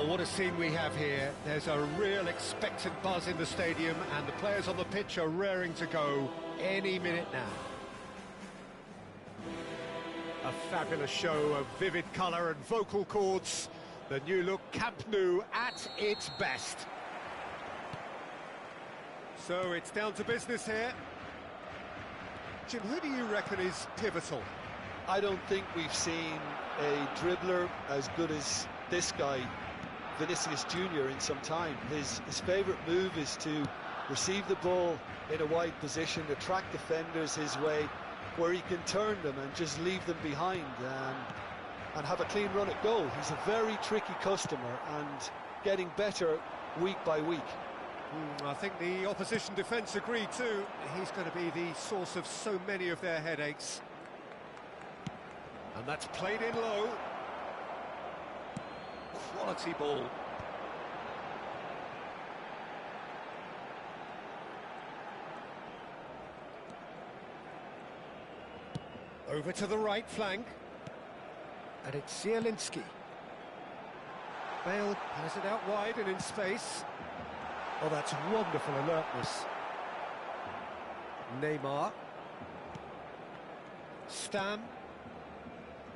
Well, what a scene we have here. There's a real expectant buzz in the stadium, and the players on the pitch are raring to go any minute now. A fabulous show of vivid colour and vocal cords. The new look Camp Nou at its best. So it's down to business here. Jim, who do you reckon is pivotal? I don't think we've seen a dribbler as good as this guy, Vinicius Jr., in some time. His favourite move is to receive the ball in a wide position, attract defenders his way, where he can turn them and just leave them behind and have a clean run at goal. He's a very tricky customer and getting better week by week. I think the opposition defence agree too. He's going to be the source of so many of their headaches. And that's played in low. Quality ball. Over to the right flank. And it's Zielinski. Bale has it out wide and in space. Oh, that's wonderful alertness. Neymar. Stam.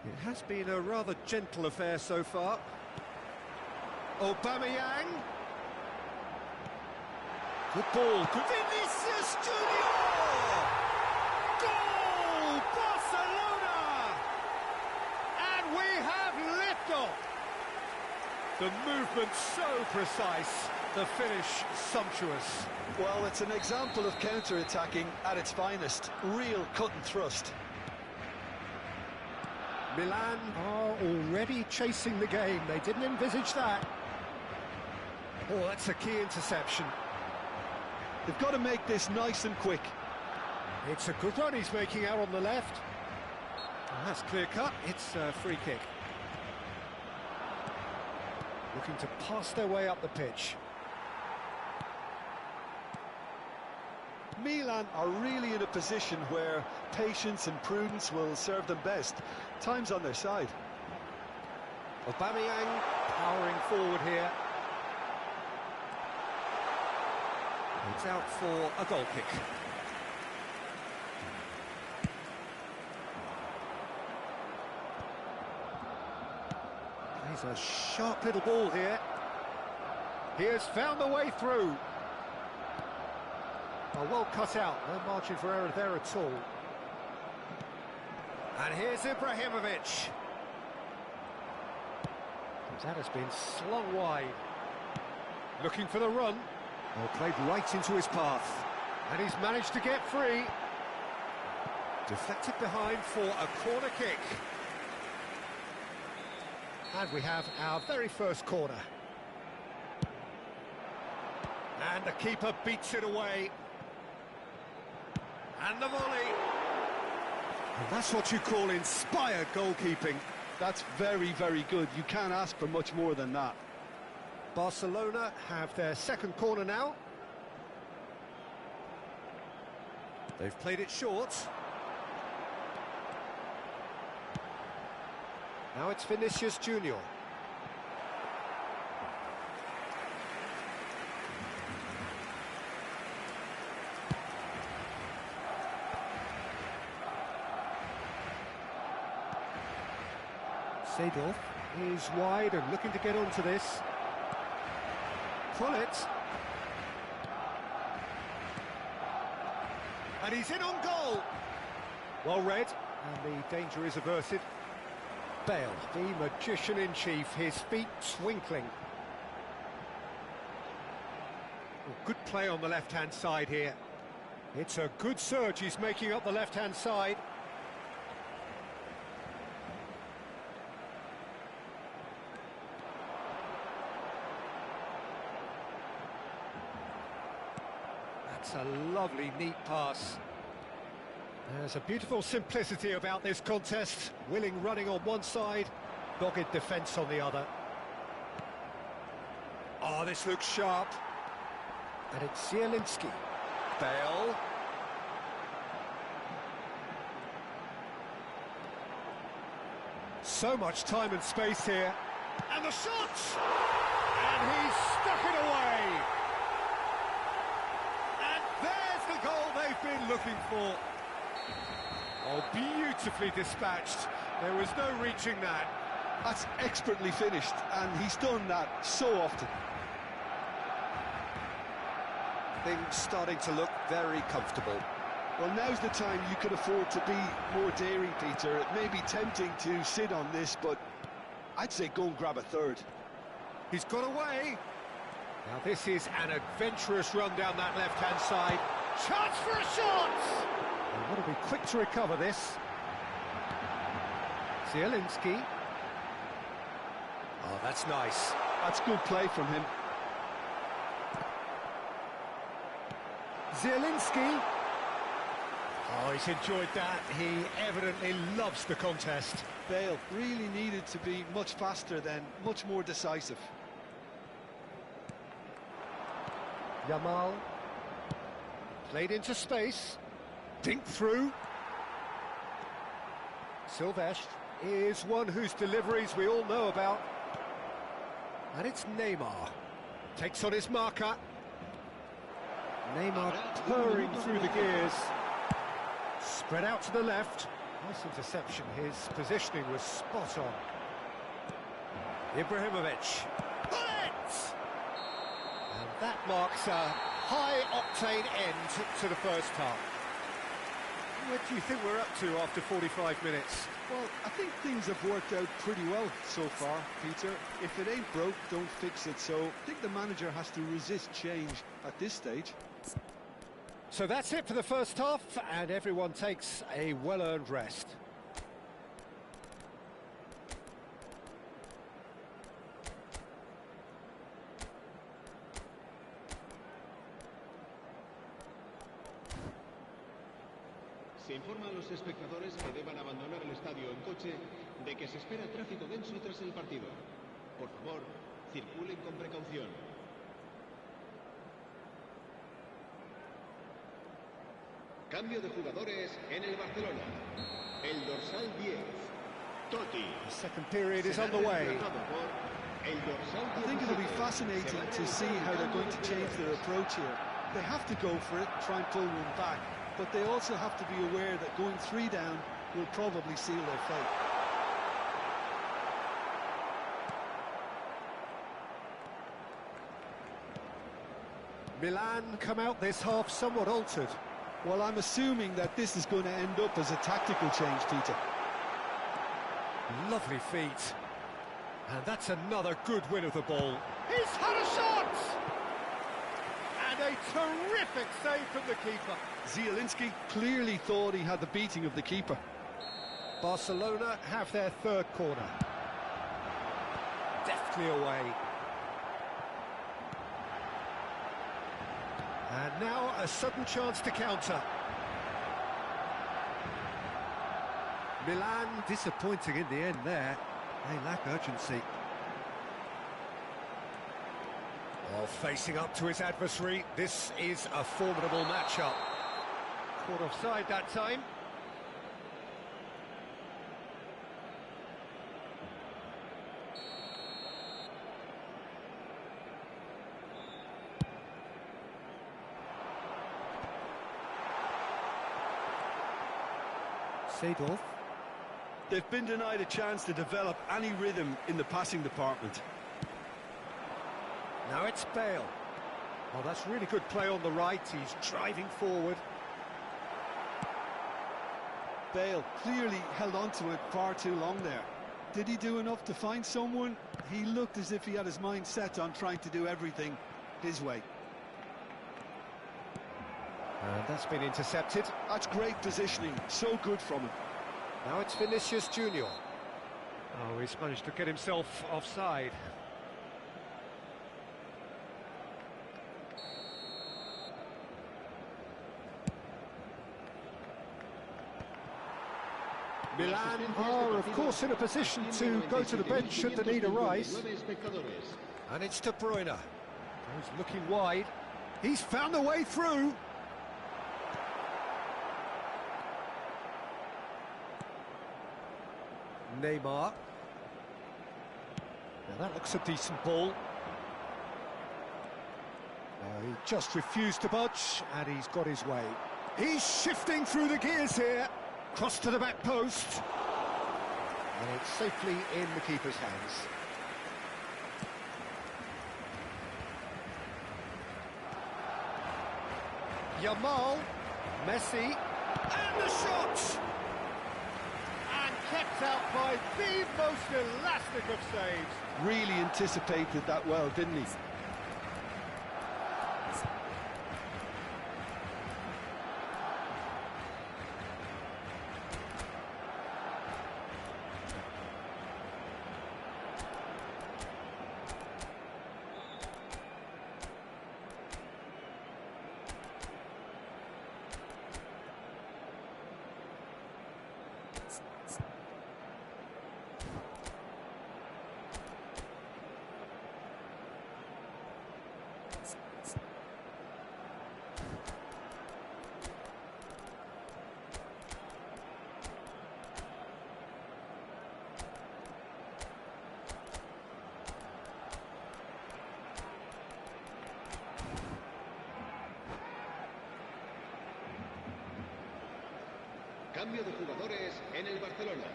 It has been a rather gentle affair so far. Aubameyang. Good ball. Good. Vinicius Junior! Goal! Barcelona! And we have liftoff. The movement so precise, the finish sumptuous. Well, it's an example of counter-attacking at its finest. Real cut and thrust. Milan are already chasing the game. They didn't envisage that. Oh, that's a key interception. They've got to make this nice and quick. It's a good run he's making out on the left. Oh, that's clear cut. It's a free kick. Looking to pass their way up the pitch. Milan are really in a position where patience and prudence will serve them best. Time's on their side. Aubameyang powering forward here. It's out for a goal kick. He's a sharp little ball here. He has found the way through. Oh, well cut out, no margin for error there at all. And here's Ibrahimovic. That has been slung wide. Looking for the run. Well, played right into his path. And he's managed to get free. Deflected behind for a corner kick. And we have our very first corner. And the keeper beats it away. And the volley. And that's what you call inspired goalkeeping. That's very, very good. You can't ask for much more than that. Barcelona have their second corner now. They've played it short. Now it's Vinicius Junior. Seedorf is wide and looking to get onto this. Pull it. And he's in on goal. Well read, and the danger is averted. Bale, the magician-in-chief, his feet twinkling. Well, good play on the left-hand side here. It's a good surge he's making up the left-hand side. That's a lovely, neat pass. There's a beautiful simplicity about this contest. Willing running on one side, dogged defence on the other. Oh, this looks sharp. And it's Zielinski. Bale. So much time and space here. And the shot! And he's stuck it away! And there's the goal they've been looking for. Oh, beautifully dispatched. There was no reaching that. That's expertly finished, and he's done that so often. Things starting to look very comfortable. Well, now's the time you can afford to be more daring, Peter. It may be tempting to sit on this, but I'd say go and grab a third. He's got away. Now this is an adventurous run down that left-hand side. Chance for a shot! They want to be quick to recover this. Zielinski. Oh, that's nice. That's good play from him. Zielinski. Oh, he's enjoyed that. He evidently loves the contest. Bale really needed to be much faster then, much more decisive. Yamal. Played into space. Dink through. Silvestre is one whose deliveries we all know about. And it's Neymar. Takes on his marker. Neymar purring through the gears. Spread out to the left. Nice interception. His positioning was spot on. Ibrahimovic. Bullet! And that marks a high-octane end to the first half. What do you think we're up to after 45 minutes? Well, I think things have worked out pretty well so far, Peter. If it ain't broke, don't fix it. So I think the manager has to resist change at this stage. So that's it for the first half, and everyone takes a well-earned rest. Se informa a los espectadores que deban abandonar el estadio en coche de que se espera tráfico denso tras el partido. Por favor, circulen con precaución. Cambio de jugadores en el Barcelona. El dorsal 10, Totti. The second period is underway. I think it'll be fascinating to see how they're going to change their approach here. They have to go for it, try and pull one back, but they also have to be aware that going 3 down will probably seal their fate. Milan come out this half somewhat altered. Well, I'm assuming that this is going to end up as a tactical change, Peter. Lovely feet. And that's another good win of the ball. He's had a shot! And a terrific save from the keeper. Zielinski clearly thought he had the beating of the keeper. Barcelona have their third corner. Deftly away. And now a sudden chance to counter. Milan disappointing in the end there. They lack urgency. While facing up to his adversary, this is a formidable matchup. Caught offside that time. Seedorf. They've been denied a chance to develop any rhythm in the passing department. Now it's Bale. Oh, that's really good play on the right. He's driving forward. Bale clearly held on to it far too long there. Did he do enough to find someone? He looked as if he had his mind set on trying to do everything his way. And that's been intercepted. That's great positioning. So good from him. Now it's Vinicius Junior. Oh, he's managed to get himself offside. Milan are, of course, in a position to go to the bench should the need arise. And it's De Bruyne. He's looking wide. He's found a way through. Neymar. Now that looks a decent ball. He just refused to budge, and he's got his way. He's shifting through the gears here. Cross to the back post. And it's safely in the keeper's hands. Yamal, Messi, and the shot! And kept out by the most elastic of saves. Really anticipated that well, didn't he? Cambio de jugadores en el Barcelona.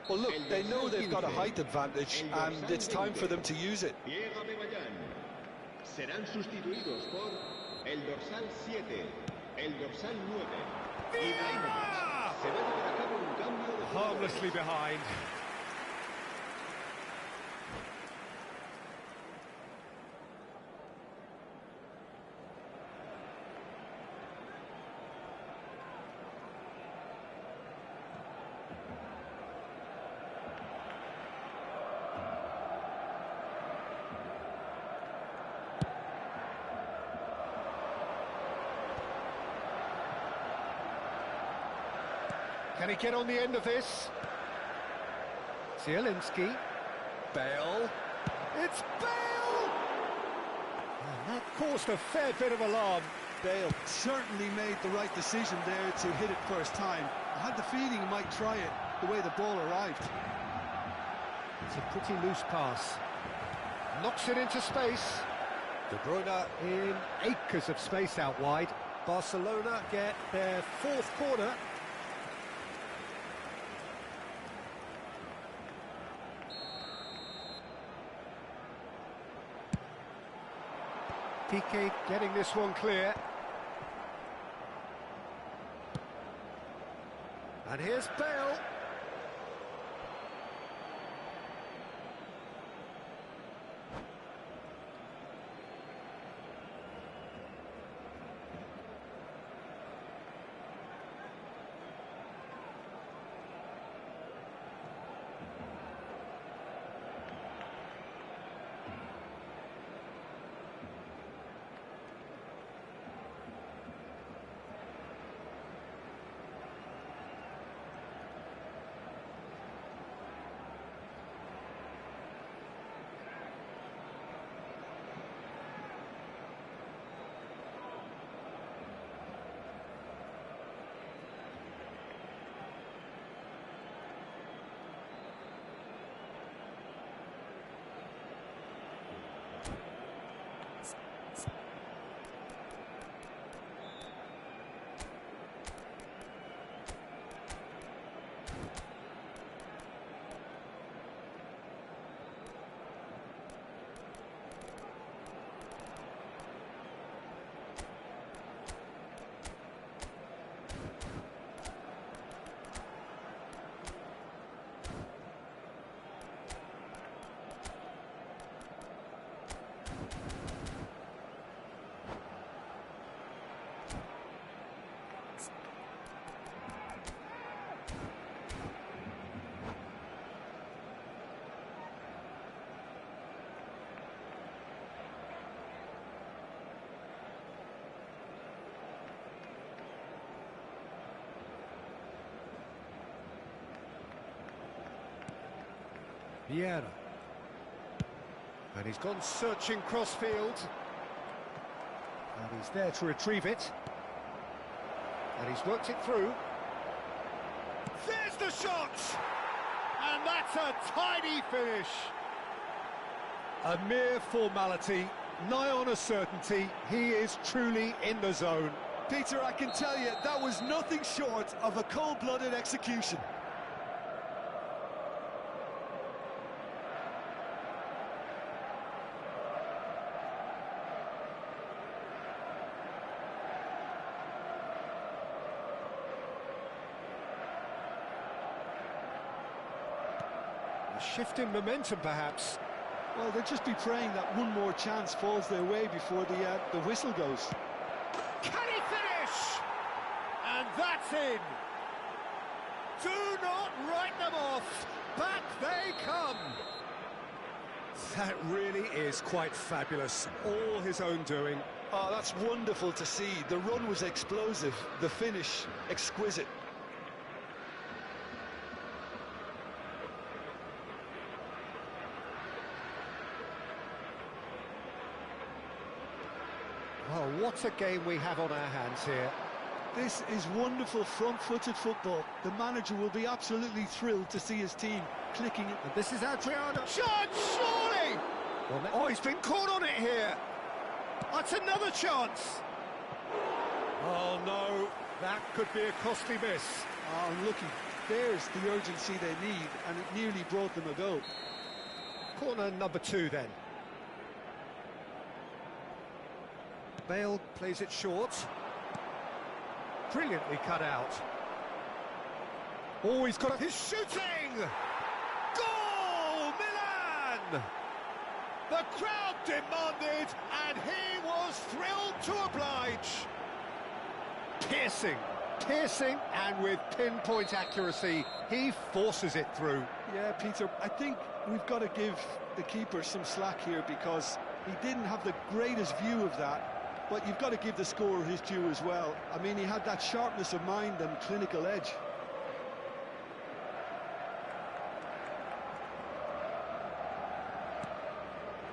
Well, look, they know they've got a height advantage, and it's time for them to use it. Serán sustituidos por el dorsal 7, el dorsal 9 y se va a llevar a cabo un cambio de Harmlessly behind. Can he get on the end of this? Zielinski. Bale. It's Bale! And that caused a fair bit of alarm. Bale certainly made the right decision there to hit it first time. I had the feeling he might try it the way the ball arrived. It's a pretty loose pass. Knocks it into space. De Bruyne in acres of space out wide. Barcelona get their fourth corner. Piqué getting this one clear. And here's Bale. Vieira. And he's gone searching crossfield. And he's there to retrieve it. And he's worked it through. There's the shot! And that's a tidy finish. A mere formality, nigh on a certainty. He is truly in the zone. Peter, I can tell you, that was nothing short of a cold-blooded execution. A shift in momentum, perhaps. Well, they'll just be praying that one more chance falls their way before the whistle goes. Can he finish? And that's in. Do not write them off. Back they come. That really is quite fabulous. All his own doing. Oh, that's wonderful to see. The run was explosive, the finish exquisite. Well, what a game we have on our hands here. This is wonderful front-footed football. The manager will be absolutely thrilled to see his team clicking it. And this is Adriano. Chance, surely! Well, oh, he's been caught on it here. That's another chance. Oh, no. That could be a costly miss. Oh, looky. There's the urgency they need, and it nearly brought them a goal. Corner number 2, then. Bale plays it short. Brilliantly cut out. Oh, he's got his shooting! Goal! Milan! The crowd demanded, and he was thrilled to oblige. Piercing, and with pinpoint accuracy, he forces it through. Yeah, Peter, I think we've got to give the keeper some slack here because he didn't have the greatest view of that. But you've got to give the scorer his due as well. I mean, he had that sharpness of mind and clinical edge.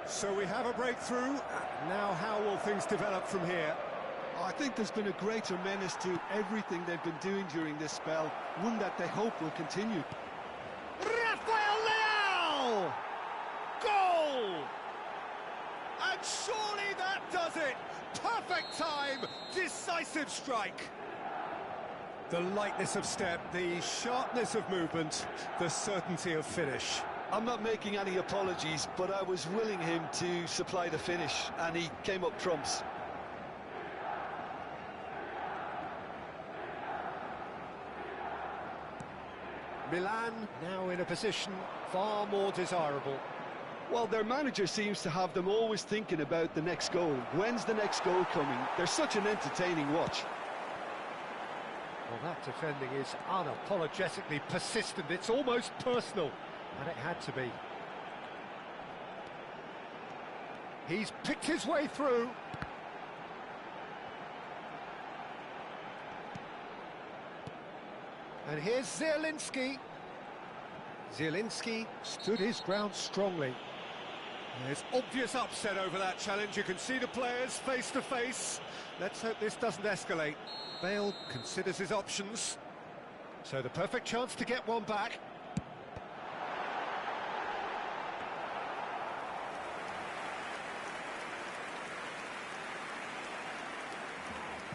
So we have a breakthrough. Now how will things develop from here? I think there's been a greater menace to everything they've been doing during this spell, one that they hope will continue. Rafael Leao! Goal! And surely that does it! Perfect time, decisive strike. The lightness of step, the sharpness of movement, the certainty of finish. I'm not making any apologies, but I was willing him to supply the finish, and he came up trumps. Milan now in a position far more desirable. Well, their manager seems to have them always thinking about the next goal. When's the next goal coming? They're such an entertaining watch. Well, that defending is unapologetically persistent. It's almost personal, and it had to be. He's picked his way through. And here's Zielinski. Zielinski stood his ground strongly. There's obvious upset over that challenge. You can see the players face to face. Let's hope this doesn't escalate. Bale considers his options. So the perfect chance to get one back.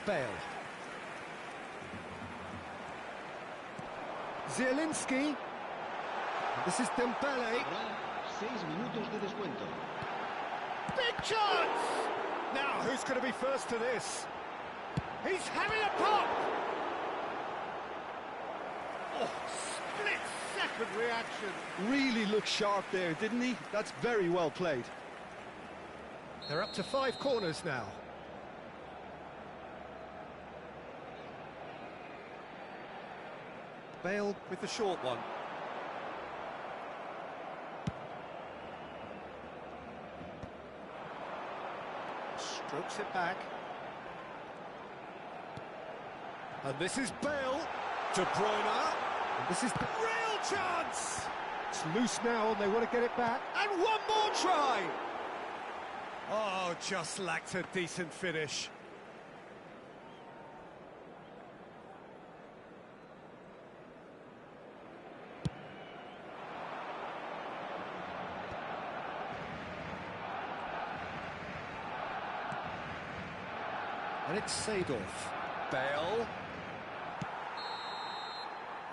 Bale. Zielinski. This is Dembele. 6 minutos de descuento. Big chance! Now, who's going to be first to this? He's having a pop! Oh, split-second reaction. Really looked sharp there, didn't he? That's very well played. They're up to 5 corners now. Bale with the short one. Strokes it back. And this is Bale. De Bruyne. And this is the real chance. It's loose now and they want to get it back. And one more try. Oh, just lacked a decent finish. And it's Seedorf. Bale.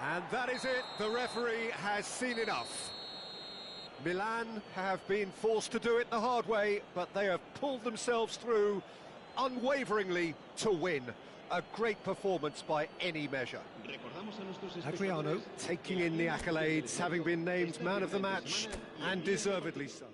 And that is it. The referee has seen enough. Milan have been forced to do it the hard way, but they have pulled themselves through unwaveringly to win. A great performance by any measure. Adriano taking in the accolades, having been named man of the match, and deservedly so.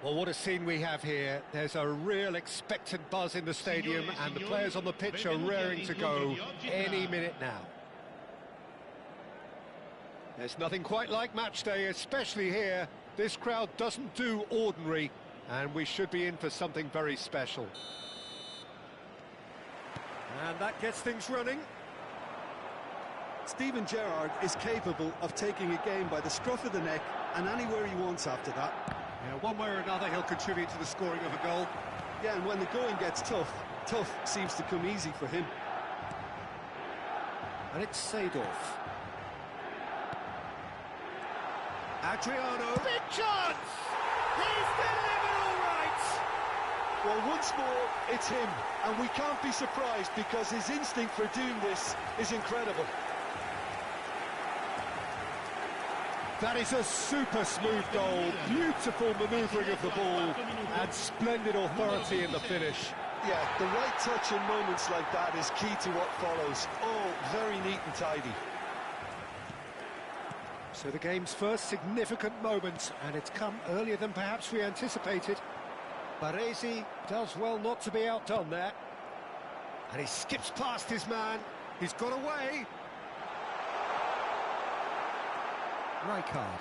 Well, what a scene we have here. There's a real expectant buzz in the stadium, and the players on the pitch are raring to go any minute now. There's nothing quite like match day, especially here. This crowd doesn't do ordinary, and we should be in for something very special. And that gets things running. Steven Gerrard is capable of taking a game by the scruff of the neck and anywhere he wants after that. Yeah, one way or another, he'll contribute to the scoring of a goal. Yeah, and when the going gets tough, tough seems to come easy for him. And it's Seedorf. Adriano. Big chance! He's delivered all right! Well, once more, it's him. And we can't be surprised because his instinct for doing this is incredible. That is a super smooth goal, beautiful manoeuvring of the ball, and splendid authority in the finish. Yeah, the right touch in moments like that is key to what follows. Oh, very neat and tidy. So the game's first significant moment, and it's come earlier than perhaps we anticipated. Baresi does well not to be outdone there. And he skips past his man. He's got away. Rijkaard.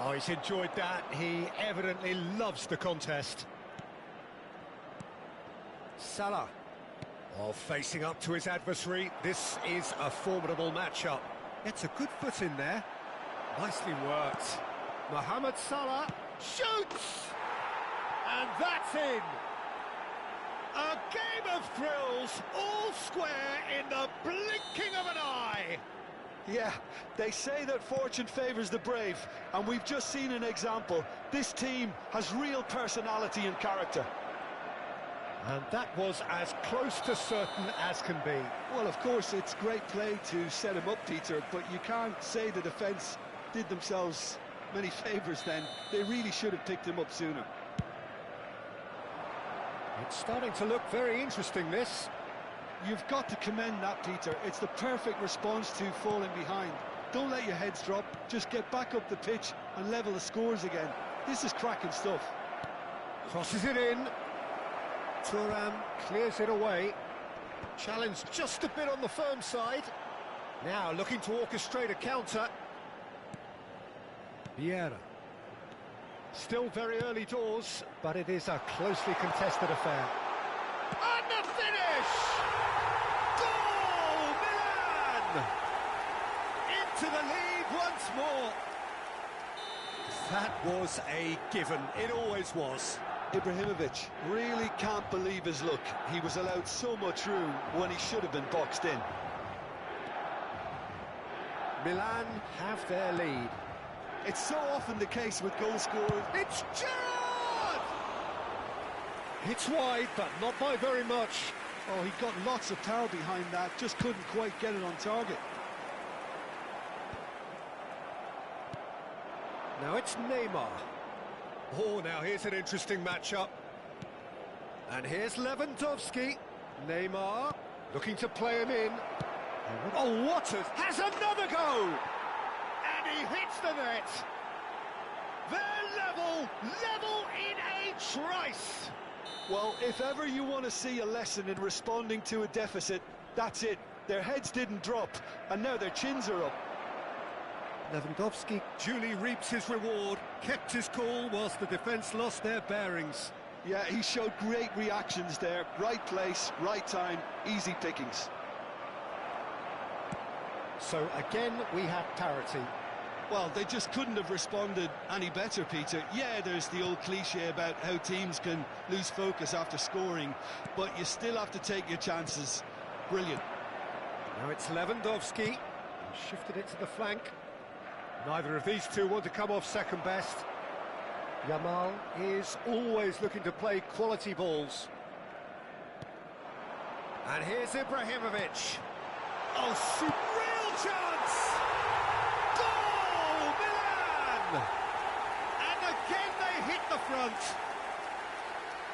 Oh, he's enjoyed that. He evidently loves the contest. Salah. Oh, facing up to his adversary. This is a formidable matchup. Gets a good foot in there. Nicely worked. Mohamed Salah shoots! And that's in! A game of thrills, all square in the blinking of an eye! Yeah, they say that fortune favours the brave, and we've just seen an example. This team has real personality and character. And that was as close to certain as can be. Well, of course, it's great play to set him up, Peter, but you can't say the defence did themselves many favours then. They really should have picked him up sooner. It's starting to look very interesting, this. You've got to commend that, Peter. It's the perfect response to falling behind. Don't let your heads drop, just get back up the pitch and level the scores again. This is cracking stuff. Crosses it in. Thuram clears it away. Challenge just a bit on the firm side. Now looking to orchestrate a counter. Vieira. Still very early doors, but it is a closely contested affair. And the finish! Goal, Milan! Into the lead once more. That was a given. It always was. Ibrahimovic really can't believe his luck. He was allowed so much room when he should have been boxed in. Milan have their lead. It's so often the case with goal scorers. It's Gerrard! It's wide, but not by very much. Oh, he got lots of power behind that, just couldn't quite get it on target. Now it's Neymar. Oh, now here's an interesting matchup. And here's Lewandowski. Neymar looking to play him in. Oh, Waters has another go! And he hits the net. They're level in a trice. Well, if ever you want to see a lesson in responding to a deficit, that's it. Their heads didn't drop, and now their chins are up. Lewandowski duly reaps his reward, kept his cool whilst the defence lost their bearings. Yeah, he showed great reactions there. Right place, right time, easy pickings. So again, we have parity. Well, they just couldn't have responded any better, Peter. Yeah, there's the old cliche about how teams can lose focus after scoring, but you still have to take your chances. Brilliant. Now it's Lewandowski. He shifted it to the flank. Neither of these two want to come off second best. Yamal is always looking to play quality balls. And here's Ibrahimovic. Oh, real chance! Goal, Milan! And again they hit the front.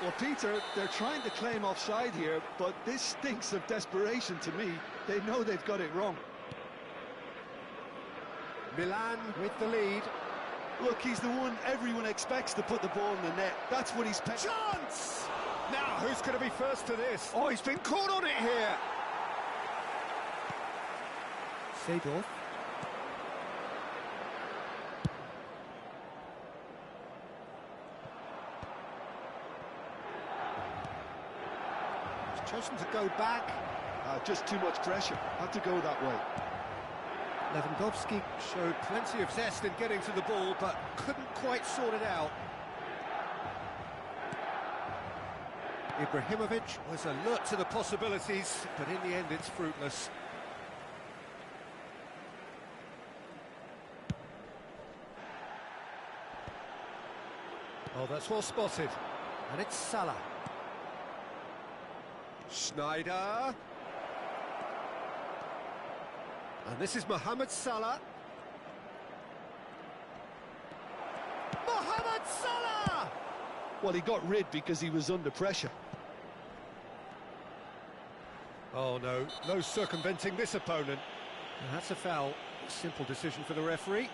Well, Peter, they're trying to claim offside here, but this stinks of desperation to me. They know they've got it wrong. Milan with the lead. Look, he's the one everyone expects to put the ball in the net. That's what he's... Chance! Now, who's going to be first to this? Oh, he's been caught on it here. Seedorf. He's chosen to go back. Just too much pressure. Had to go that way. Lewandowski showed plenty of zest in getting to the ball, but couldn't quite sort it out. Ibrahimovic was alert to the possibilities, but in the end it's fruitless. Oh, that's well spotted. And it's Salah. Schneider. And this is Mohamed Salah. Mohamed Salah! Well, he got rid because he was under pressure. Oh, no circumventing this opponent. And that's a foul. Simple decision for the referee.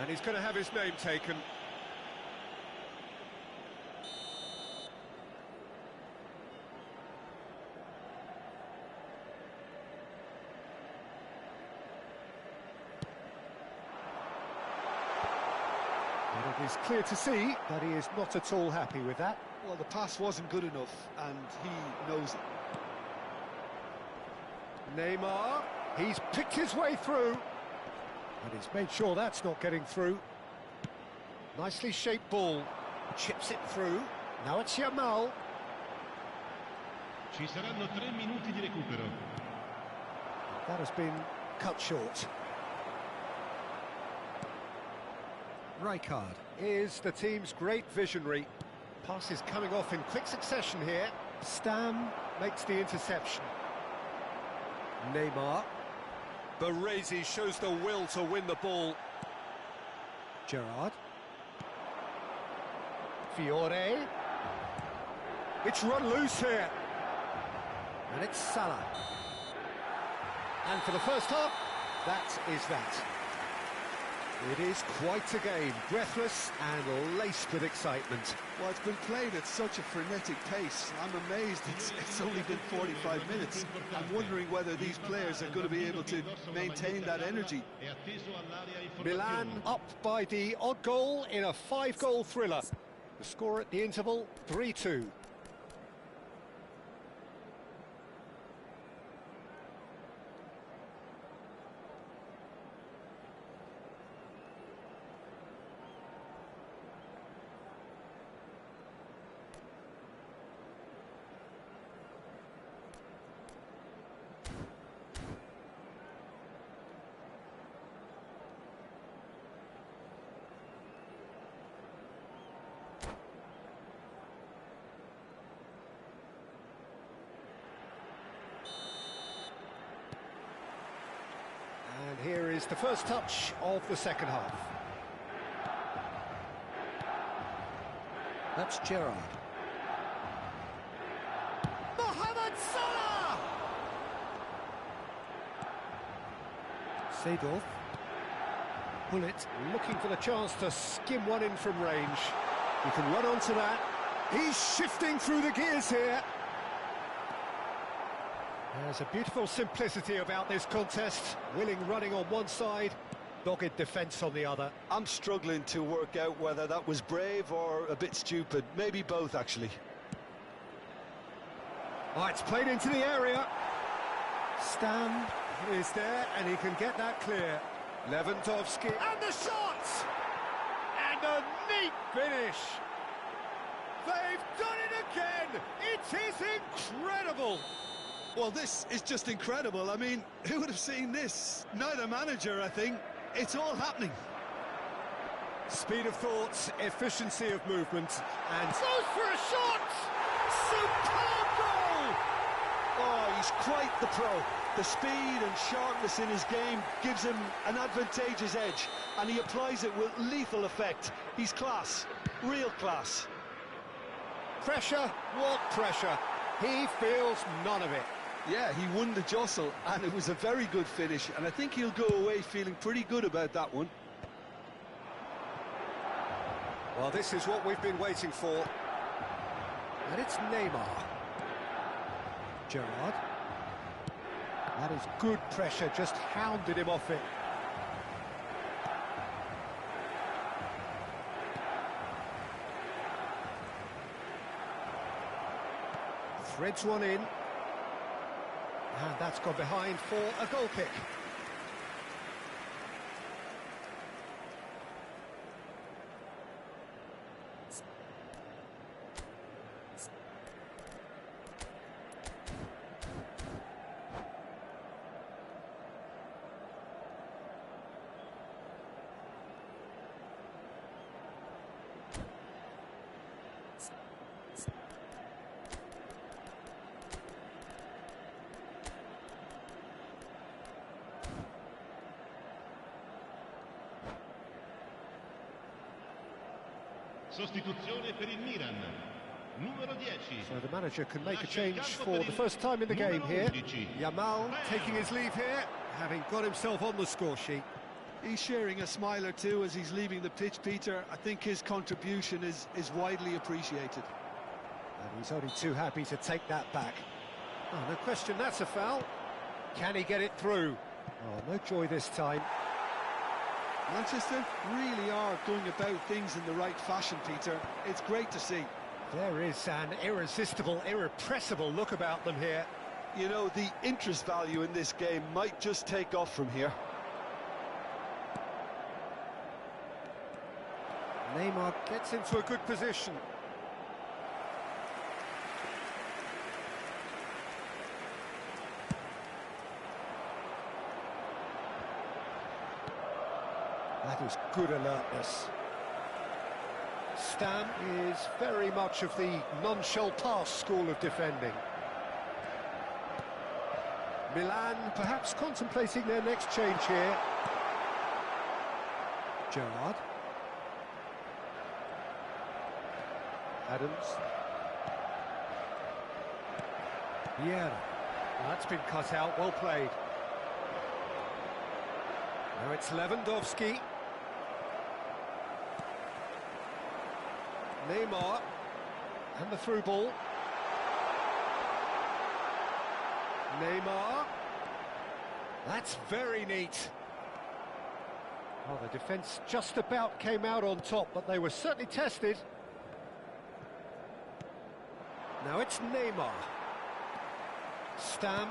And he's going to have his name taken. It is clear to see that he is not at all happy with that. Well, the pass wasn't good enough, and he knows it. Neymar, he's picked his way through. And he's made sure that's not getting through. Nicely shaped ball. Chips it through. Now it's Yamal. Ci saranno 3 minuti di recupero. That has been cut short. Rijkaard is the team's great visionary. Passes coming off in quick succession here. Stam makes the interception. Neymar. Baresi shows the will to win the ball. Gerrard. Fiore. It's run loose here. And it's Salah. And for the first half, that is that. It is quite a game, breathless and laced with excitement. Well, it's been played at such a frenetic pace. I'm amazed it's only been 45 minutes. I'm wondering whether these players are going to be able to maintain that energy. Milan up by the odd goal in a 5-goal thriller. The score at the interval, 3-2. And here is the first touch of the second half. That's Gerrard. Mohamed Salah! Seedorf. Bullet looking for the chance to skim one in from range. He can run onto that. He's shifting through the gears here. There's a beautiful simplicity about this contest. Willing running on one side, dogged defence on the other. I'm struggling to work out whether that was brave or a bit stupid. Maybe both, actually. Oh, it's played into the area. Stam is there, and he can get that clear. Lewandowski, and the shot! And a neat finish. They've done it again! It is incredible! Well, this is just incredible. I mean, who would have seen this? Neither manager, I think. It's all happening. Speed of thought, efficiency of movement, and goes for a shot! Superb goal! Oh, he's quite the pro. The speed and sharpness in his game gives him an advantageous edge, and he applies it with lethal effect. He's class, real class. Pressure, what pressure? He feels none of it. Yeah, he won the jostle, and it was a very good finish, and I think he'll go away feeling pretty good about that one. Well, this is what we've been waiting for. And it's Neymar. Gerrard. That is good pressure, just hounded him off it. Threads one in. And that's gone behind for a goal kick. Sostituzione per il Milan. Numero 10. So the manager can make a change for the first time in the game here. Yamal taking his leave here. having got himself on the score sheet. He's sharing a smile or two as he's leaving the pitch, Peter. I think his contribution is widely appreciated. And he's only too happy to take that back. Oh, no question, that's a foul. Can he get it through? Oh, no joy this time. Manchester really are going about things in the right fashion, Peter. It's great to see. There is an irresistible, irrepressible look about them here. You know, the interest value in this game might just take off from here. Neymar gets into a good position. That is good alertness. Stam is very much of the non-shall-pass school of defending. Milan perhaps contemplating their next change here. Gerrard. Adams. Yeah, that's been cut out, well played. Now it's Lewandowski. Neymar. And the through ball. Neymar. That's very neat. Oh, the defence just about came out on top, but they were certainly tested. Now it's Neymar. Stam.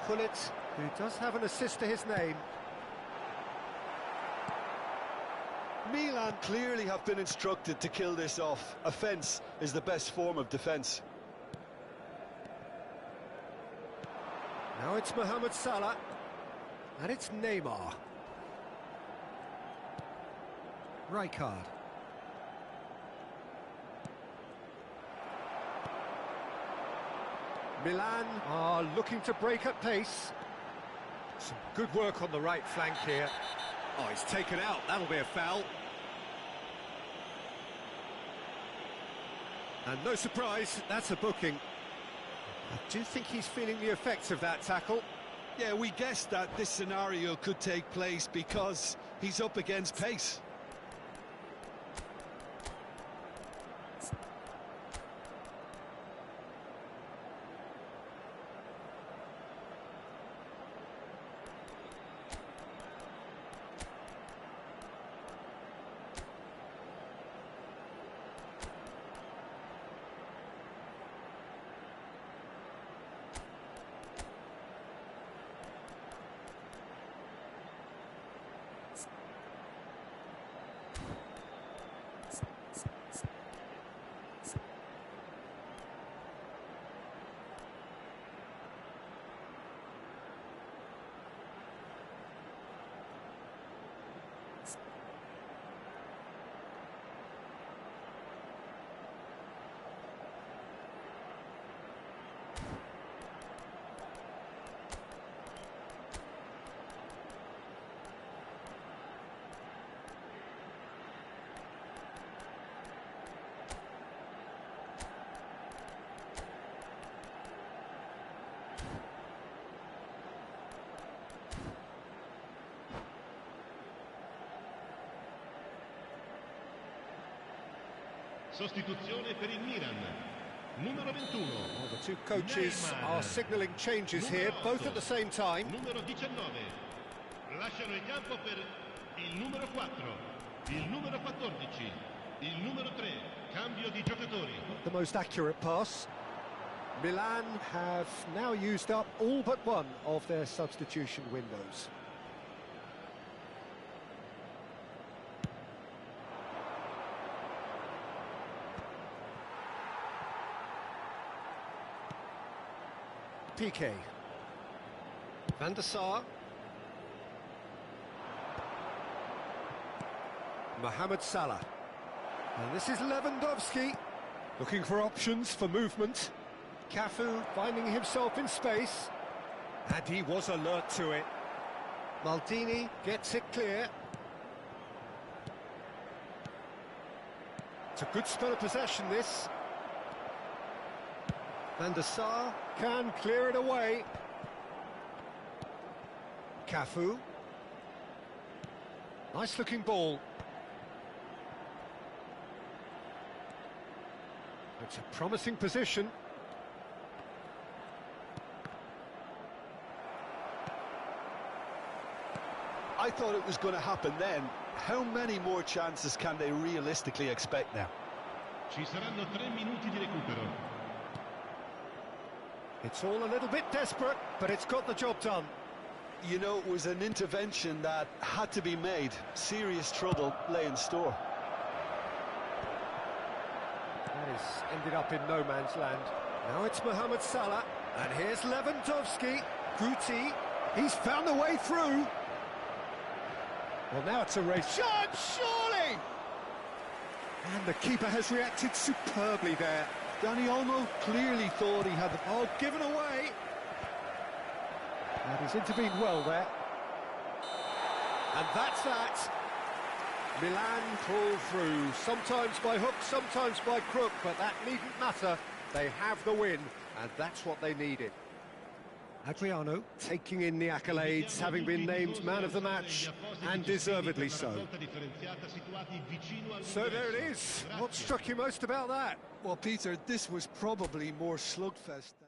Gullit, who does have an assist to his name. Milan clearly have been instructed to kill this off. Offence is the best form of defence. Now it's Mohamed Salah. And it's Neymar. Rijkaard. Milan are looking to break at pace. Some good work on the right flank here. Oh, he's taken out. That'll be a foul. And no surprise, that's a booking. I do think he's feeling the effects of that tackle. Yeah, we guessed that this scenario could take place because he's up against pace. Sostituzione per il Milan. Numero 21. Well, the two coaches are signalling changes here, both at the same time. Numero 19. Lasciano il campo per il numero 4, il numero 14, il numero 3. Cambio di giocatori. Not the most accurate pass. Milan have now used up all but one of their substitution windows. Piqué. Van der Sar. Mohamed Salah. And this is Lewandowski, looking for options for movement. Cafu finding himself in space. And he was alert to it. Maldini gets it clear. It's a good spell of possession, this. Van der Sar can clear it away. Cafu. Nice looking ball. It's a promising position. I thought it was going to happen then. How many more chances can they realistically expect now? Ci saranno 3 minuti di recupero. It's all a little bit desperate, but it's got the job done. You know, it was an intervention that had to be made. Serious trouble lay in store. That has ended up in no man's land. Now it's Mohamed Salah, and here's Lewandowski. Guti, he's found a way through. Well, now it's a race. Shot, surely! And the keeper has reacted superbly there. Danny Olmo clearly thought he had the... Oh, given away. And he's intervened well there. And that's that. Milan pull through, sometimes by hook, sometimes by crook, but that needn't matter. They have the win, and that's what they needed. Adriano taking in the accolades, having been named man of the match, and deservedly so. So there it is. What struck you most about that? Well, Peter, this was probably more slugfest than...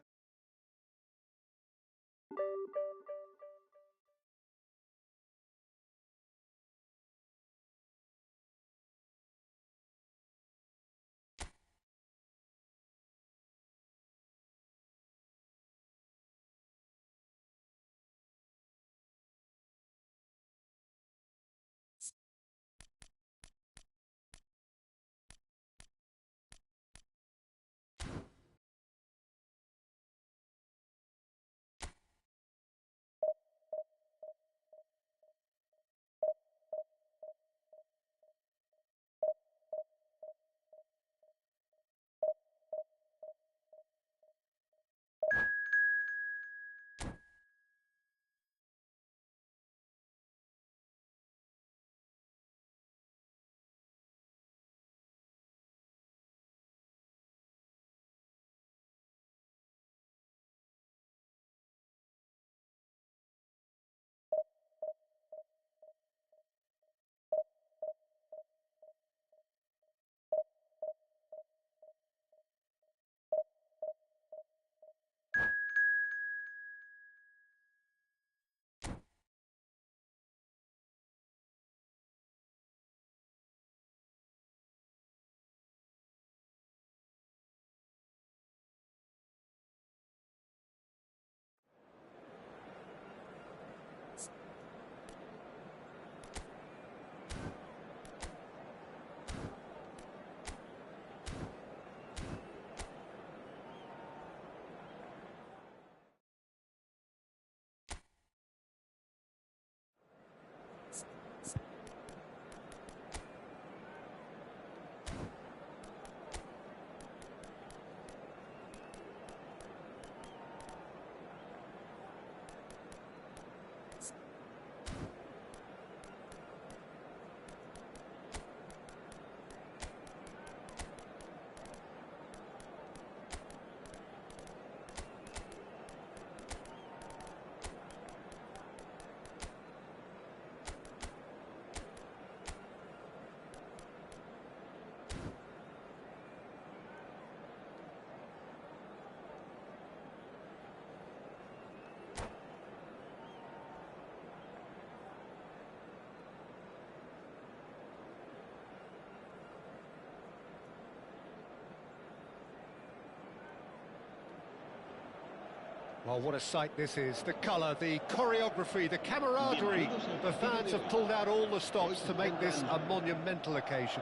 Well, what a sight this is. The colour, the choreography, the camaraderie. The fans have pulled out all the stops to make this a monumental occasion.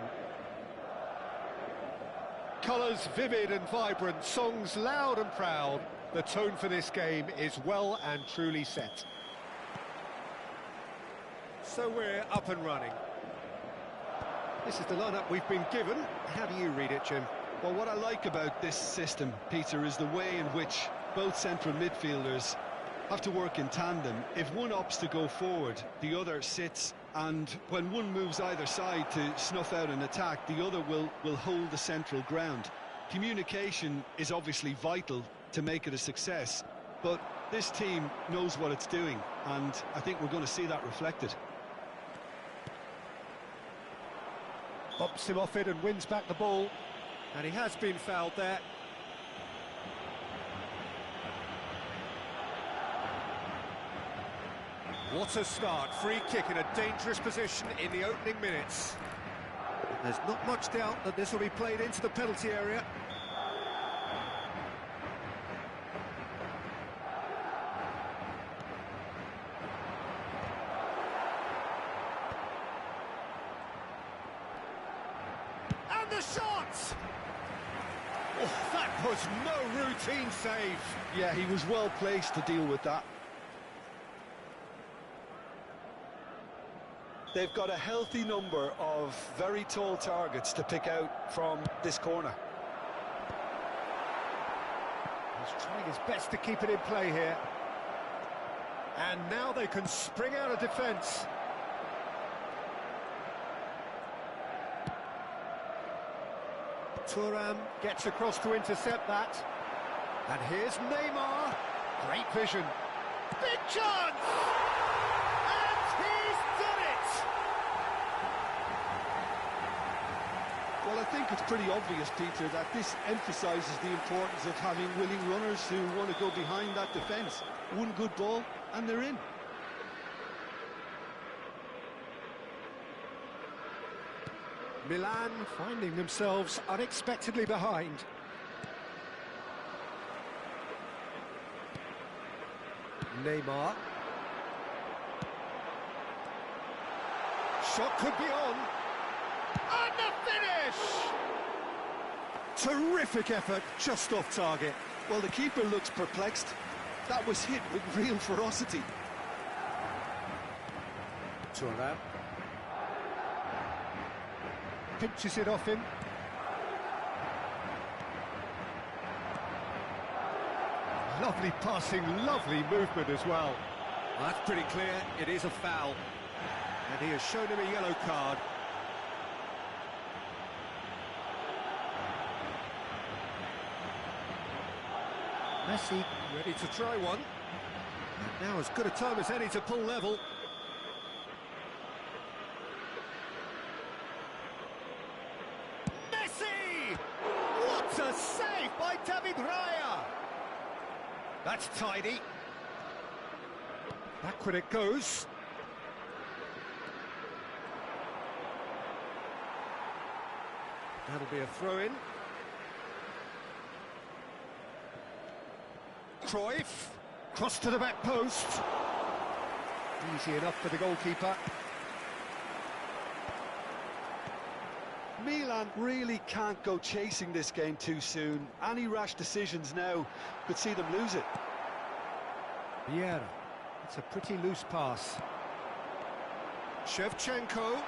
Colours vivid and vibrant, songs loud and proud. The tone for this game is well and truly set. So we're up and running. This is the lineup we've been given. How do you read it, Jim? Well, what I like about this system, Peter, is the way in which both central midfielders have to work in tandem. If one opts to go forward, the other sits, and when one moves either side to snuff out an attack, the other will hold the central ground. Communication is obviously vital to make it a success, but This team knows what it's doing, and I think we're going to see that reflected. Bumps him off it and wins back the ball. And he has been fouled there. What a start. Free kick in a dangerous position in the opening minutes. There's not much doubt that this will be played into the penalty area. And the shot! Oh, that was no routine save. Yeah, he was well placed to deal with that. They've got a healthy number of very tall targets to pick out from this corner. He's trying his best to keep it in play here. And now they can spring out of defence. Thuram gets across to intercept that. And here's Neymar. Great vision. Big chance! And he's done it! Well, I think it's pretty obvious, Peter, that this emphasises the importance of having willing runners who want to go behind that defence. One good ball, and they're in. Milan finding themselves unexpectedly behind. Neymar. Shot could be on. And the finish! Terrific effort, just off target. Well, the keeper looks perplexed. That was hit with real ferocity. Thuram. Pinches it off him. Lovely passing, lovely movement as well. That's pretty clear, it is a foul. And he has shown him a yellow card. Messi ready to try one. And now as good a time as any to pull level. What a save by David Raya! That's tidy. Backward it goes. That'll be a throw-in. Cruyff, cross to the back post. Easy enough for the goalkeeper. Milan really can't go chasing this game too soon. Any rash decisions now could see them lose it. Vieira, it's a pretty loose pass. Shevchenko,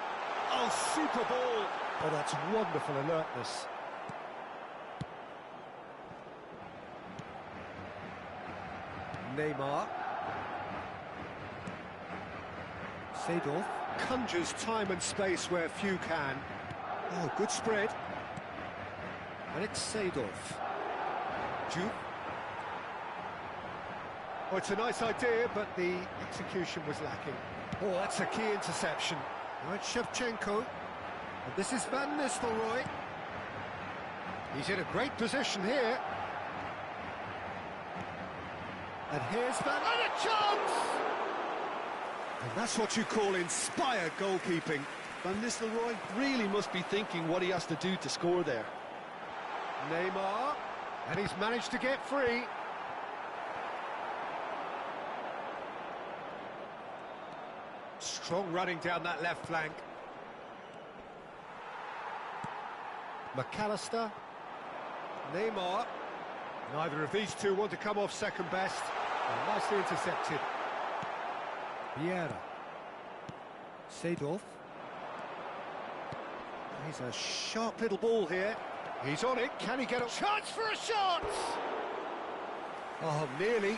oh, super ball. Oh, that's wonderful alertness. Neymar. Seedorf conjures time and space where few can. Oh, good spread. And it's Seedorf. Juve. Oh, it's a nice idea, but the execution was lacking. Oh, that's a key interception. Now it's Shevchenko. And this is Van Nistelrooy. He's in a great position here. And here's Van... And a chance! And that's what you call inspired goalkeeping. Van Nistelrooy really must be thinking what he has to do to score there. Neymar, and he's managed to get free. Strong running down that left flank. McAllister, Neymar. Neither of these two want to come off second best. Oh, nicely intercepted. Vieira. Seedorf. He's a sharp little ball here. He's on it. Can he get a chance for a shot? Oh, nearly,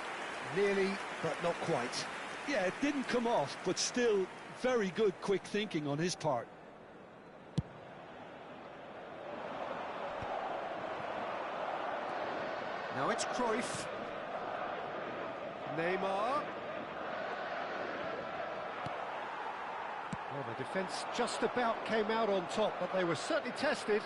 but not quite. Yeah, it didn't come off, but still very good quick thinking on his part. Now it's Cruyff. Neymar. Well, the defence just about came out on top, but they were certainly tested.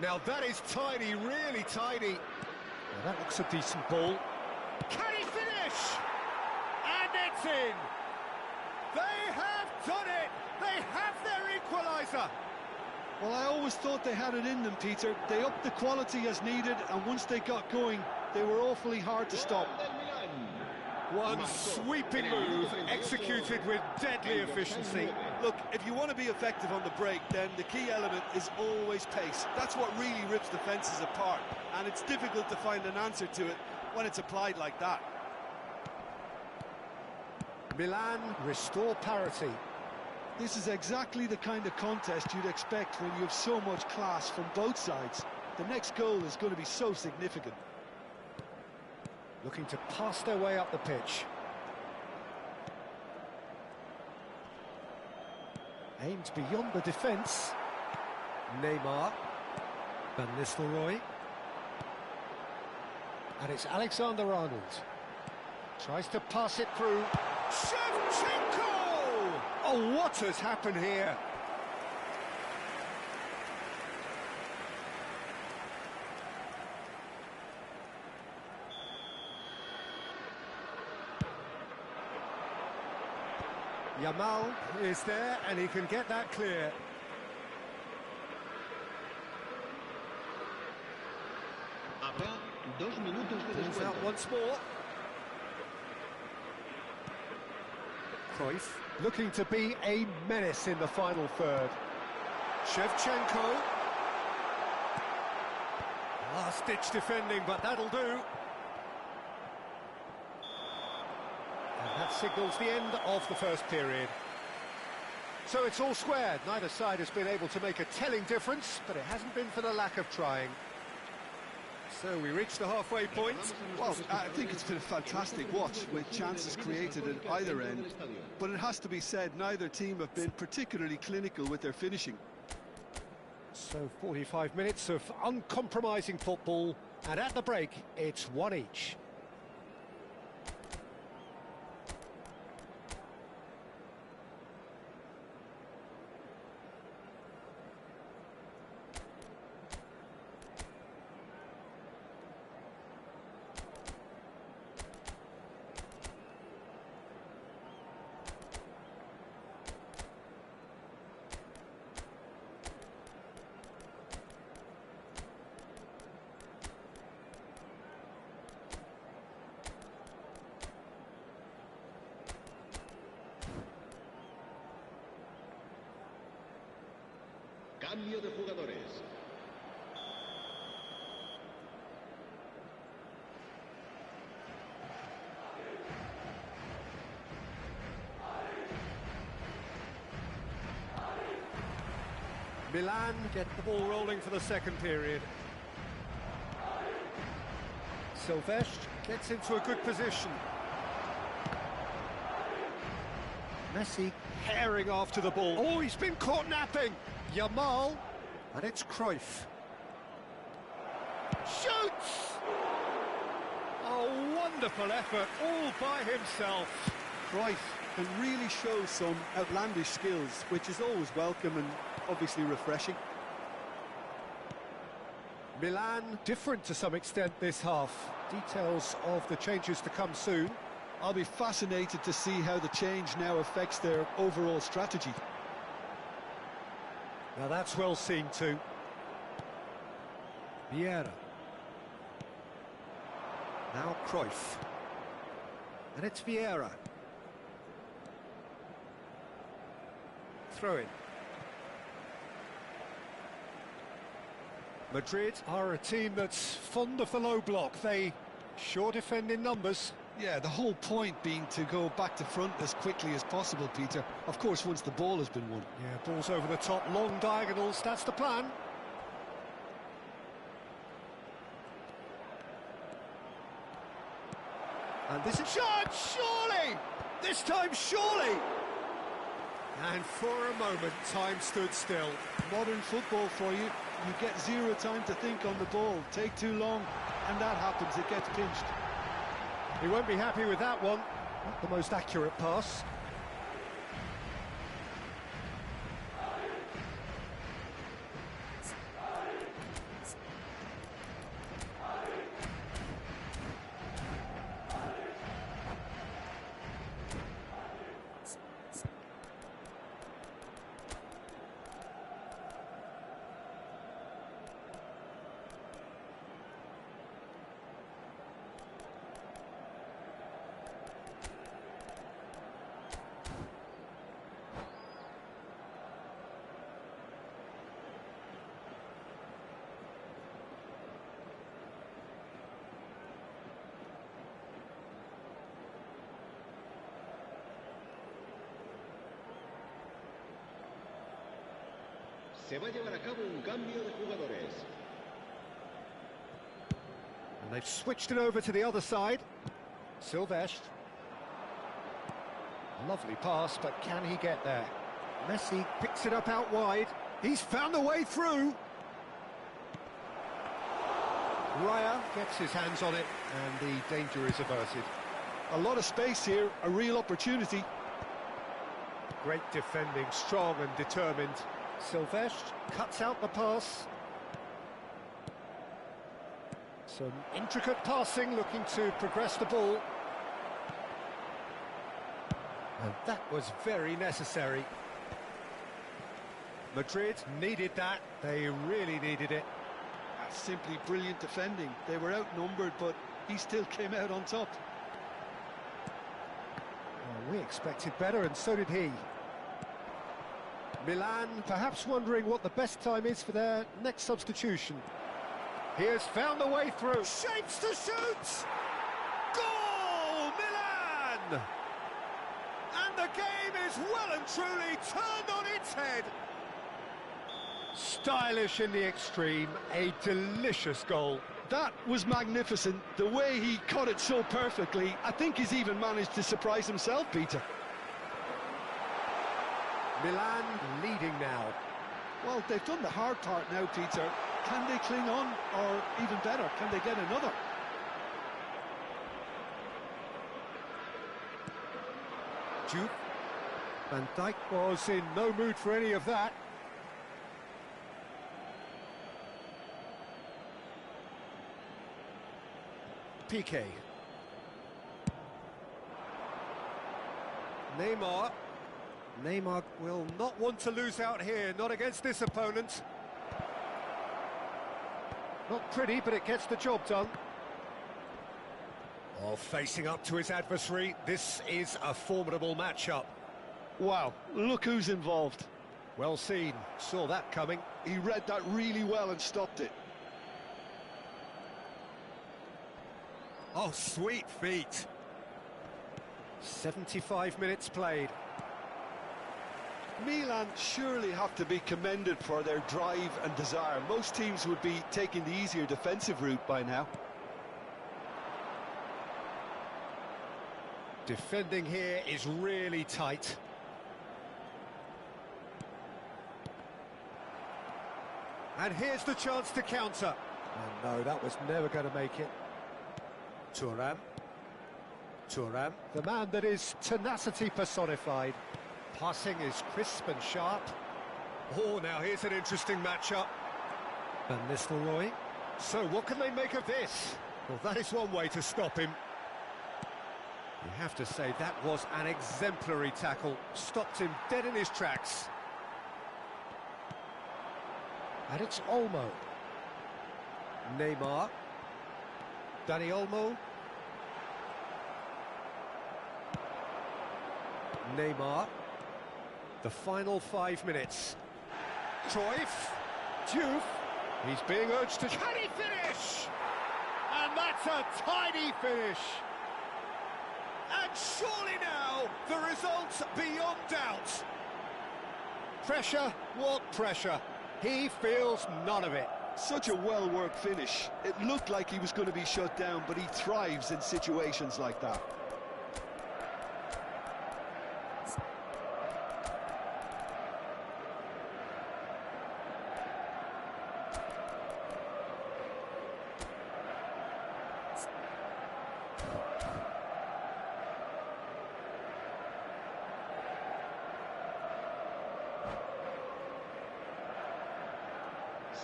Now that is tidy, really tidy. Now that looks a decent ball. Can he finish? And it's in! They have done it! They have their equaliser! Well, I always thought they had it in them, Peter. They upped the quality as needed, and once they got going, they were awfully hard to stop. One sweeping move, executed with deadly efficiency. Look, if you want to be effective on the break, then the key element is always pace. That's what really rips defences apart, and it's difficult to find an answer to it when it's applied like that. Milan restore parity. This is exactly the kind of contest you'd expect when you have so much class from both sides. The next goal is going to be so significant. Looking to pass their way up the pitch. Aimed beyond the defence. Neymar. Van Nistelrooy. And it's Alexander-Arnold. Tries to pass it through. Shevchenko! Oh, what has happened here? Yamal is there, and he can get that clear. Habrá 2 minutos de Pulls out descuento. once more. Cruyff looking to be a menace in the final third. Shevchenko. Last-ditch defending, but that'll do. And that signals the end of the first period. So it's all squared. Neither side has been able to make a telling difference, but it hasn't been for the lack of trying. So we reach the halfway point. Well, I think it's been a fantastic watch with chances created at either end. But it has to be said, neither team have been particularly clinical with their finishing. So 45 minutes of uncompromising football, and at the break, it's one each. Cambio de jugadores. Milan get the ball rolling for the second period. Silvestre gets into a good position. Messi herring after the ball. Oh, he's been caught napping. Yamal, and it's Cruyff. Shoots! A wonderful effort, all by himself. Cruyff can really show some outlandish skills, which is always welcome and obviously refreshing. Milan different to some extent this half. Details of the changes to come soon. I'll be fascinated to see how the change now affects their overall strategy. Now that's well seen too. Vieira. Now Cruyff. And it's Vieira. Throw in. Madrid are a team that's fond of the low block. They sure defend in numbers. Yeah, the whole point being to go back to front as quickly as possible, Peter. Of course, once the ball has been won. Yeah, balls over the top, long diagonals, that's the plan. And this is shot, surely! This time, surely! And for a moment, time stood still. Modern football for you. You get zero time to think on the ball. Take too long. and that happens, it gets pinched. He won't be happy with that one. Not the most accurate pass. Se va a llevar a cabo un cambio de jugadores. And they've switched it over to the other side. Silvestre. Lovely pass, but can he get there? Messi picks it up out wide. He's found a way through. Raya gets his hands on it, and the danger is averted. A lot of space here, a real opportunity. Great defending, strong and determined. Silvestre cuts out the pass. Some intricate passing, looking to progress the ball. And that was very necessary. Madrid needed that. They really needed it. That's simply brilliant defending. They were outnumbered, but he still came out on top. Well, we expected better, and so did he. Milan perhaps wondering what the best time is for their next substitution. He has found a way through. Shapes to shoot! Goal! Milan! And the game is well and truly turned on its head. Stylish in the extreme, a delicious goal. That was magnificent. The way he cut it so perfectly, I think he's even managed to surprise himself, Peter. Milan leading now. Well, they've done the hard part now, Peter. Can they cling on, or even better, can they get another? Juve. Van Dijk was in no mood for any of that. Piqué. Neymar. Neymar will not want to lose out here, not against this opponent. Not pretty, but it gets the job done. Oh, facing up to his adversary, this is a formidable matchup. Wow, look who's involved. Well seen, saw that coming. He read that really well and stopped it. Oh, sweet feet. 75 minutes played. Milan surely have to be commended for their drive and desire. Most teams would be taking the easier defensive route by now. Defending here is really tight. And here's the chance to counter. Oh no, that was never going to make it. Thuram. Thuram, the man that is tenacity personified. Passing is crisp and sharp. Oh, now here's an interesting matchup. Van Nistelrooy. So what can they make of this? Well, that is one way to stop him. You have to say that was an exemplary tackle. Stopped him dead in his tracks. And it's Olmo. Neymar. Dani Olmo. Neymar. The final 5 minutes. Cruyff. Juve. He's being urged to... Can he finish? And that's a tidy finish. And surely now, the result's beyond doubt. Pressure? What pressure? He feels none of it. Such a well-worked finish. It looked like he was going to be shut down, but he thrives in situations like that.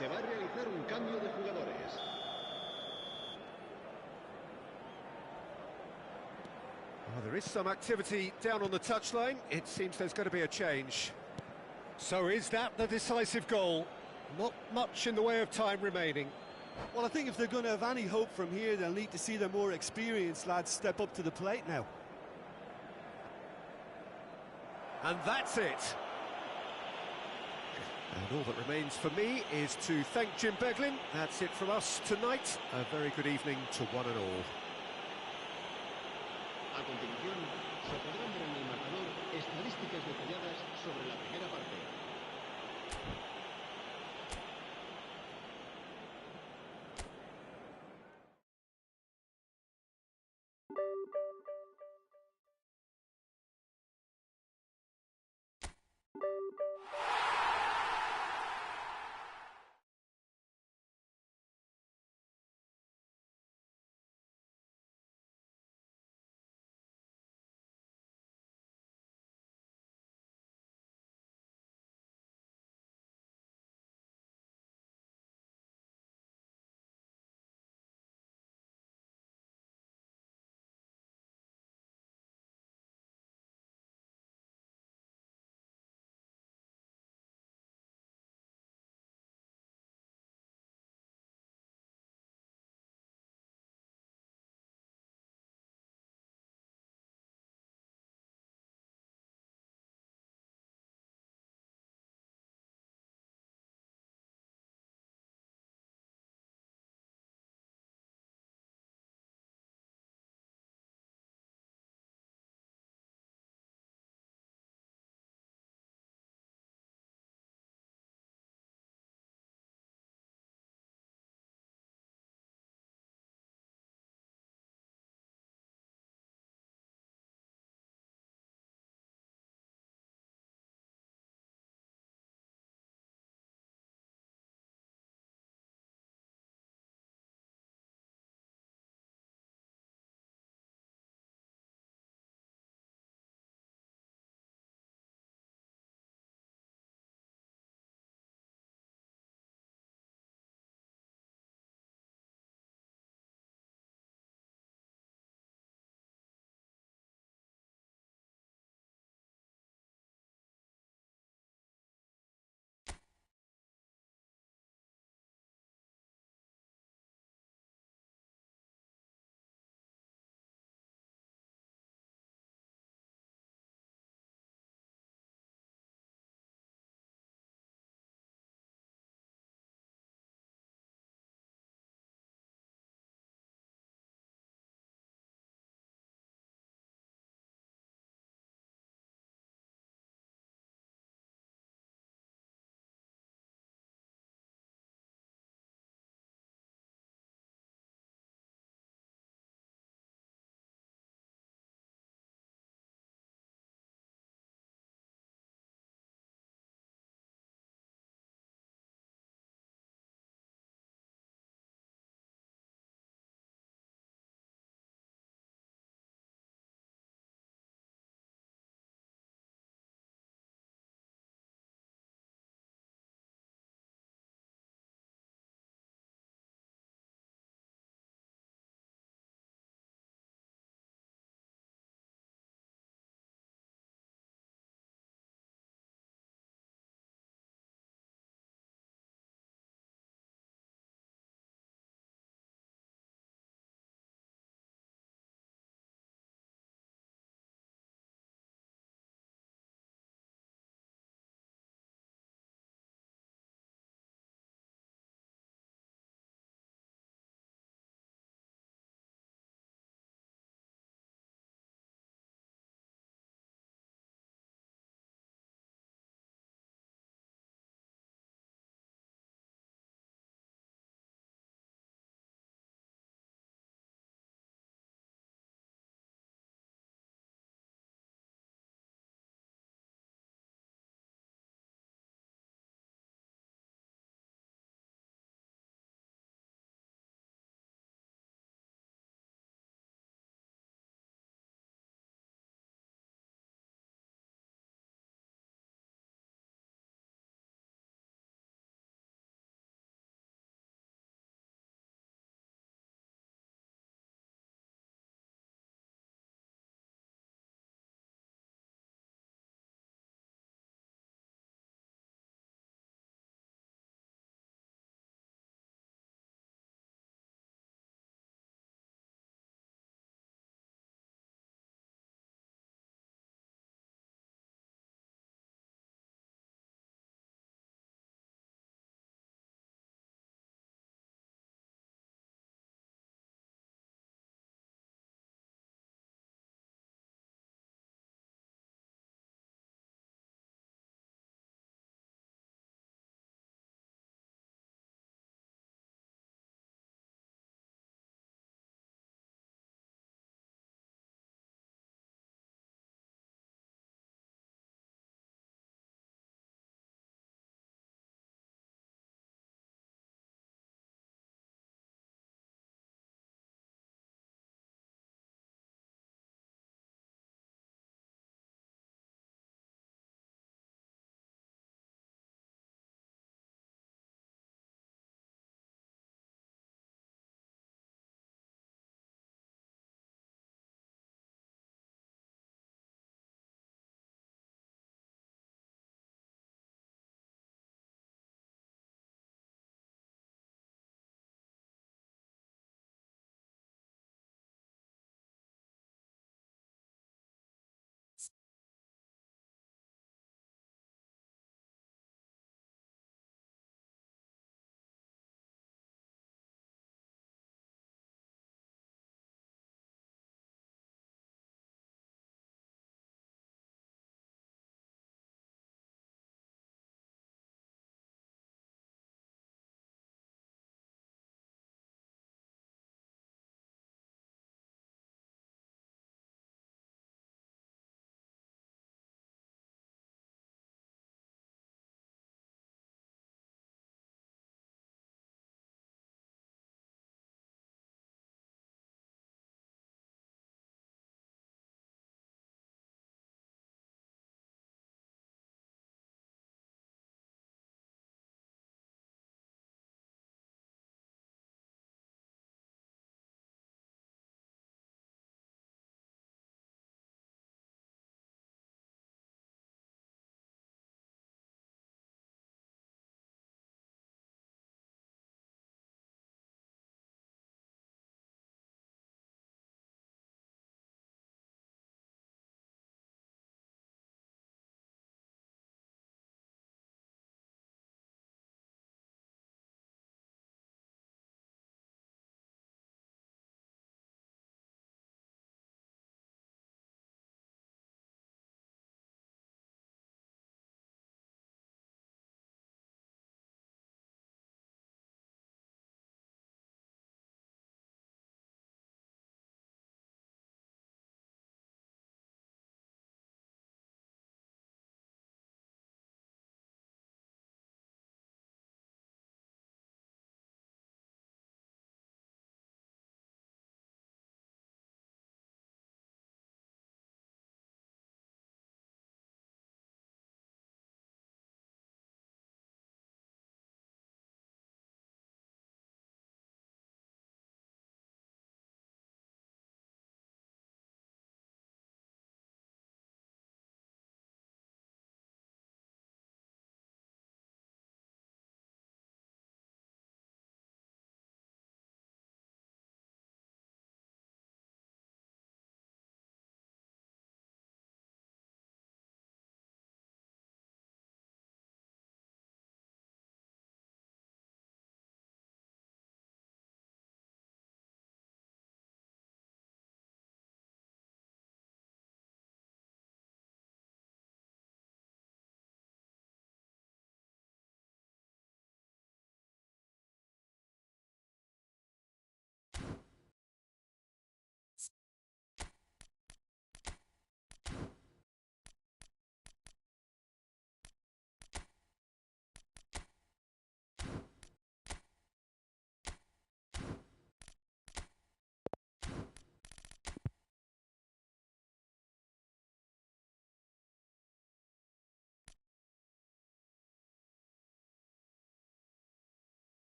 Se va a realizar un cambio de jugadores. Well, there is some activity down on the touchline. It seems there's going to be a change. So is that the decisive goal? Not much in the way of time remaining. Well, I think if they're going to have any hope from here, they'll need to see their more experienced lads step up to the plate now. And that's it. And all that remains for me is to thank Jim Beglin. That's it from us tonight. A very good evening to one and all. A continuación, se podrán ver en el marcador estadísticas detalladas sobre la primera parte.